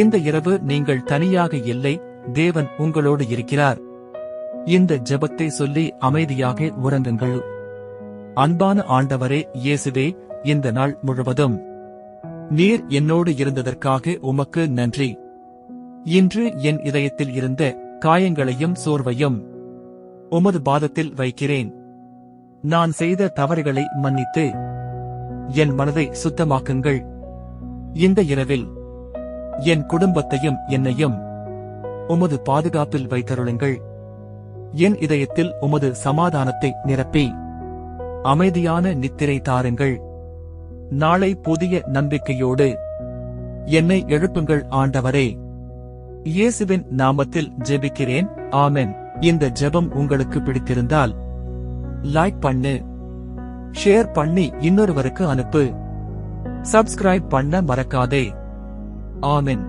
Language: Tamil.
இந்த இரவு நீங்கள் தனியாக இல்லை, தேவன் உங்களோடு இருக்கிறார். இந்த ஜெபத்தை சொல்லி அமைதியாக உறங்குங்கள். அன்பான ஆண்டவரே இயேசுவே, இந்த நாள் முழுவதும் நீர் என்னோடு இருந்ததற்காக உமக்கு நன்றி. இன்று என் இதயத்தில் இருந்த காயங்களையும் சோர்வையும் உமது பாதத்தில் வைக்கிறேன். நான் செய்த தவறுகளை மன்னித்து என் மனதை சுத்தமாக்குங்கள். இந்த இரவில் என் குடும்பத்தையும் என்னையும் உமது பாதுகாப்பில் வைத்தருளுங்கள். என் இதயத்தில் உமது சமாதானத்தை நிரப்பி அமைதியான நித்திரை தாருங்கள். நாளை புதிய நம்பிக்கையோடு என்னை எழுப்புங்கள் ஆண்டவரே. இயேசுவின் நாமத்தில் ஜெபிக்கிறேன், ஆமென். இந்த ஜெபம் உங்களுக்கு பிடித்திருந்தால் லைக் பண்ணு, ஷேர் பண்ணி இன்னொருவருக்கு அனுப்பு. சப்ஸ்கிரைப் பண்ண மறக்காதே. ஆமென்.